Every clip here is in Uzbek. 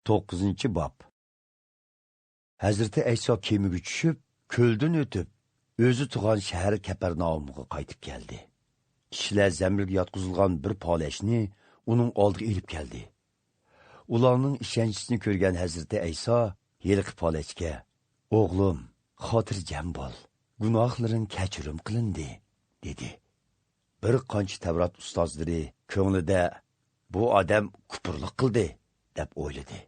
9. Bab. Hazreti Ayso kemiga tushib, ko'ldan o'tib, o'zi tug'an shahar Kapernaumga qaytib keldi. Kishilar zamirga yotqizilgan bir polashni uning oldiga elib keldi. Ularning ishonchisini ko'rgan Hazreti Ayso yelqi polashga: "O'g'lim, xotirjam bo'l. Gunohlaring kechirim qilindi", dedi. Bir qancha Tavrat ustozlari ko'nglida "Bu odam kufrlik qildi" deb o'yladi.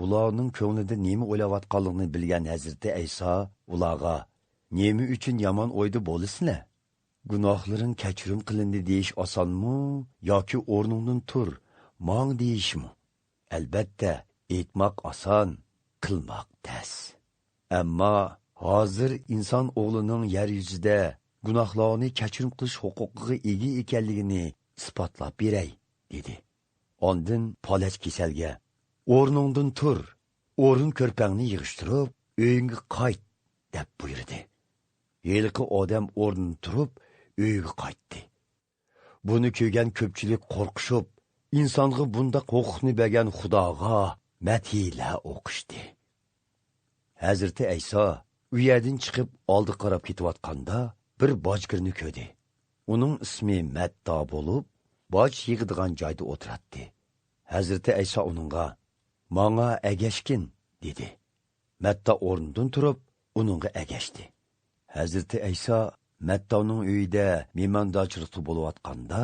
Ularning ko'nglida nima o'ylayotganligini bilgan Hazreti Ayso ularga: "Nima uchun yomon o'yda bo'lisizlar? Gunohlaring kechirim qilindi deyish osonmi yoki o'rningdan tur, mang deyishmi? Albatta, aytmoq oson, qilmoq tez. Ammo hozir inson o'g'lining yer yuzida gunohlarni kechirim qilish huquqiga ega ekanligini isbotlab beray", dedi. Ondan polach kasalga: "O'rningdan tur, o'rin ko'rpangni yig'ishtirib, uyingga qayt", deb buyurdi. Yelqi odam o'rnidan turib, uyiga qaytdi. Buni ko'rgan ko'pchilik qo'rqishib, insonga bunda huquqni bergan Xudoga madhiylar o'qishdi. Hazreti Ayso u yerdan chiqib oldi qarab ketayotganda bir bojgirni ko'rdi. Uning ismi Matta bo'lib, boj yig'adigan joyda o'tiradi. Hazreti Ayso uningga: "Menga agashkin", dedi. Matta o'rnidan turib, uningga agashdi. Hazreti Ayso Mattaning uyida mehmondorchilikda bo'layotganda,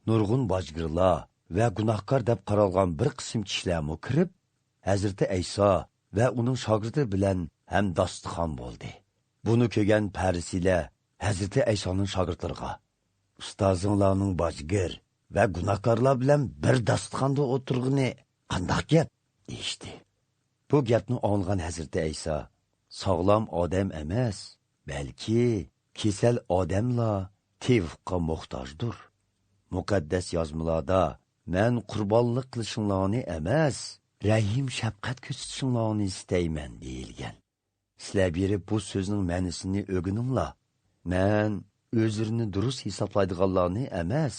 nurg'un bojgirlar va gunohkor deb qaralgan bir qism kishilarmi kirib, Hazreti Ayso va uning shogirdi bilan ham dasturxon bo'ldi. Buni ko'rgan parisiylar Hazreti Aysoning shogirdlariga: "Ustozinglarning bojgir va gunohkorlar bilan bir dasturxonda o'tirgani qanday gap?" deyishdi. Bu gapni anglagan Hazreti Ayso: "Sog'lom odam emas, balki kasal odamlar tevfiqqa muhtojdir. Muqaddas yozmalarda men qurbonlik qilishinglarni emas, rahim shafqat ko'rsatishinglarni istayman" deyilgan. Sizlar berib bu so'zning ma'nosini o'rganinglar. Men o'zlarini durust hisoblaydiganlarni emas,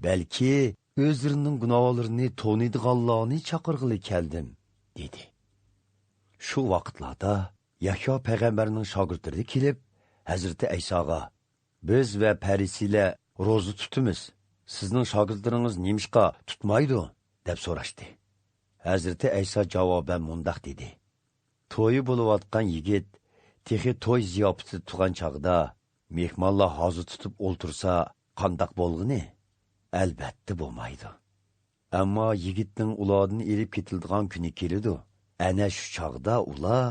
balki o'zlarining gunohlarini to'niydiganlarni chaqirg'ili keldim, dedi. Shu vaqtlarda Yahyo payg'ambarning shogirdlari kelib, Hazreti Aysoga: "Biz va parisiylar ro'za tutamiz. Sizning shogirdlaringiz nimishqa tutmaydi?" deb so'rashdi. Hazreti Ayso javoban mundaq dedi: "To'yi bo'layotgan yigit texi to'y ziyofati turgan chog'da mehmonlar hozir tutib o'ltirsa, qandoq bo'lg'ini? Albatta bo'lmaydi. Ammo yigitning ulardan elib ketiladigan kuni keladi. Ana shu chog'da ular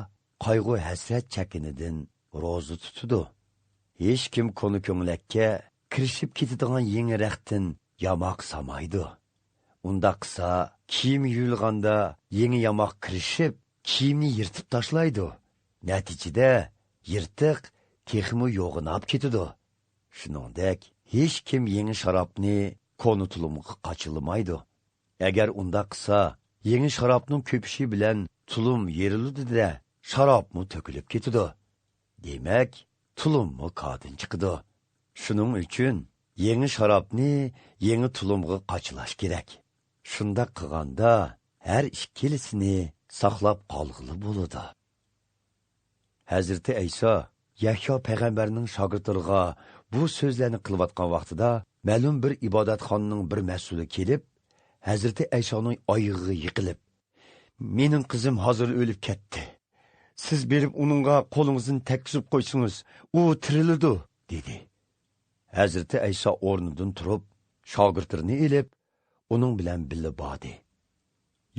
qayg'u hasrat chekinidan ro'za tutadi. Hech kim konu ko'nglakka kirishib ketadigan yangi raqtin yamoq samaydi. Unda qilsa, kiyim yuyilganda yangi yamoq kirishib, kiyimni yirtib tashlaydi. Natijada yirtiq texmi yo'g'inab ketadi. Shuningdek, hech kim yangi sharobni konu tulumga qochilmaydi. Agar unda qilsa, yangi sharobning ko'pishi bilan tulum yeriladi-da, sharobmi to'kilib ketadi. Demak, tulummi qodin chiqadi. Shuning uchun yangi sharobni yangi tulumga qochilash kerak. Shunda qilganda har ikkilisini saqlab qolg'ili bo'ladi." Hazreti Ayso Yahyo payg'ambarning shogirdlariga bu so'zlarni qilayotgan vaqtida ma'lum bir ibodatxonaning bir mas'uli kelib, Hazreti Aysoning oyog'iga yiqilib: "Mening qizim hozir o'lib ketdi. Siz berib uningga qo'lingizni tekkizib qo'ysangiz, u tiriladi", dedi. Hazreti Ayso o'rnidan turib, shogirdlarini elib, uning bilan birga bordi.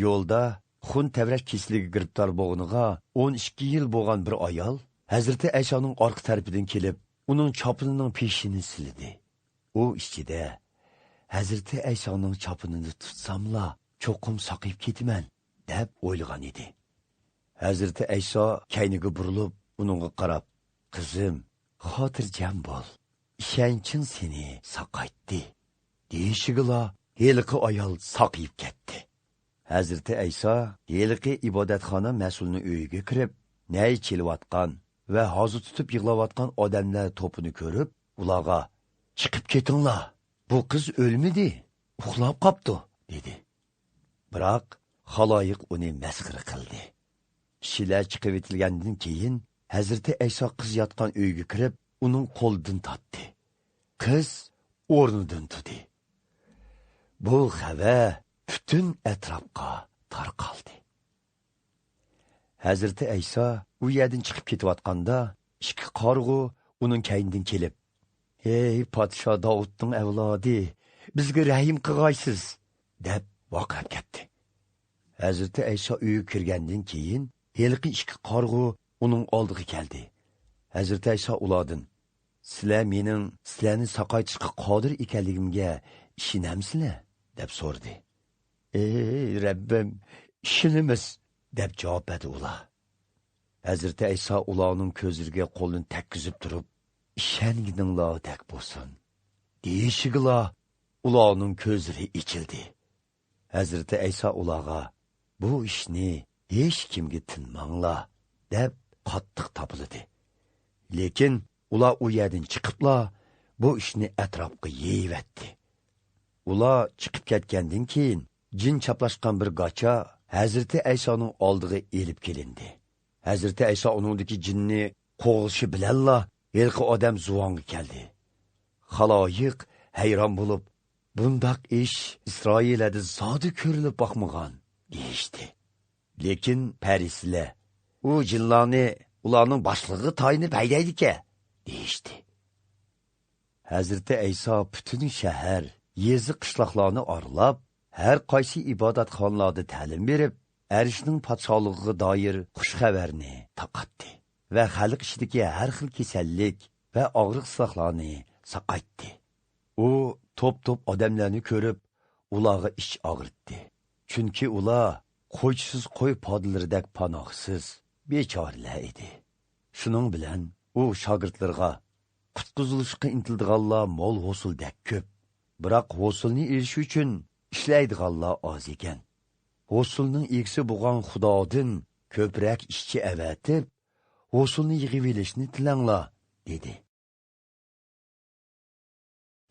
Yo'lda xun tavrash kesiliga giribtor bo'lganiga 12 yil bo'lgan bir ayol Hazreti Aysoning orqa tarafidan kelib, uning chopinining peshini sildi. U ichida: "Hazreti Aysoning chopinini tutsamla, cho'qim saqib ketaman", deb o'ylagan edi. Hazreti Ayso kayniga burilib, uningga qarab: "Qizim, xotirjam bo'l. Ishonching seni saqaytdi", deyishigila heliqi ayol saqib ketdi. Hazreti Ayso heliqi ibodatxona mas'ulini uyiga kirib, nay chelayotgan va hozir tutib yig'layotgan odamlar to'pini ko'rib, ularga: "Chiqib ketinglar. Bu qiz o'lmadi, uxlab qopti", dedi. Biroq Xaloyiq uni masxara qildi. Kishilar chiqib etilgandan keyin Hazreti Ayso qiz yotgan uyga kirib, uning qo'lidan tortdi. Qiz o'rnidan turdi. Bu xabar butun atrofga tarqaldi. Hazreti Ayso u yerdan chiqib ketayotganda, ikki qarg'u uning kaynidan kelib, "Ey podsho Davudning avlodi, bizga rahim qilg'aysiz", deb vaqab ketdi. Hazreti Ayso uyga kirgandan keyin, yelqi ikki qarg'u uning oldiga keldi. Hazreti Ayso ulardan, "Sizlar mening sizlarni saqaytishga qodir ekanligimga ishonamsizlar?" deb so'radi. "Ey Rabbim, ishonamiz", deb javob berdi ular. Hazreti Ayso ularning ko'zlariga qo'lini tekkizib turib, "Ishongininglar dek bo'lsin", deyishigila ularning ko'zlari ichildi. Hazreti Ayso ularga, "Bu ishni hech kimga tinmanglar", deb qattiq topildi. Lekin ular u yerdan chiqibla bu ishni atrofga yeyivetdi. Ular chiqib ketgandan keyin jin chaplashgan bir gacha Hazreti Aysoning oldiga elib kelindi. Hazreti Ayso uningdagi jinni qo'g'ishi bilanla yelqi odam zuvonga keldi. Xaloyiq hayron bo'lib, "Bundaq ish Isroilda zodi ko'rilib boqmagan", deyishdi. Lekin parislar u jinlarni ularning boshlig'i tayinib haydaydi-ki, deyishdi. Hazreti Ayso butun shahar, yezi qishloqlarni orlab, har qaysi ibodatxonalarda ta'lim berib, Arishning podshohligiga doir xush xabarni taqatdi va xalq ichidagi har xil kasallik va og'riq-soqlarni saqaytdi. U to'p-to'p odamlarni ko'rib, ularga ich og'ritdi. Chunki ular qo'ychisiz qo'y podlaridek panohsiz, bechoralar edi. Shuning bilan u shogirdlarga qutqizilishga intildiganlar mo'l hosuldek ko'p, biroq hosulni erishish uchun ishlaydiganlar oz ekan. Hosulning egisi bo'lgan Xudodan ko'proq ishchi avatib, hosulni yig'ib olishni tilanglar, dedi.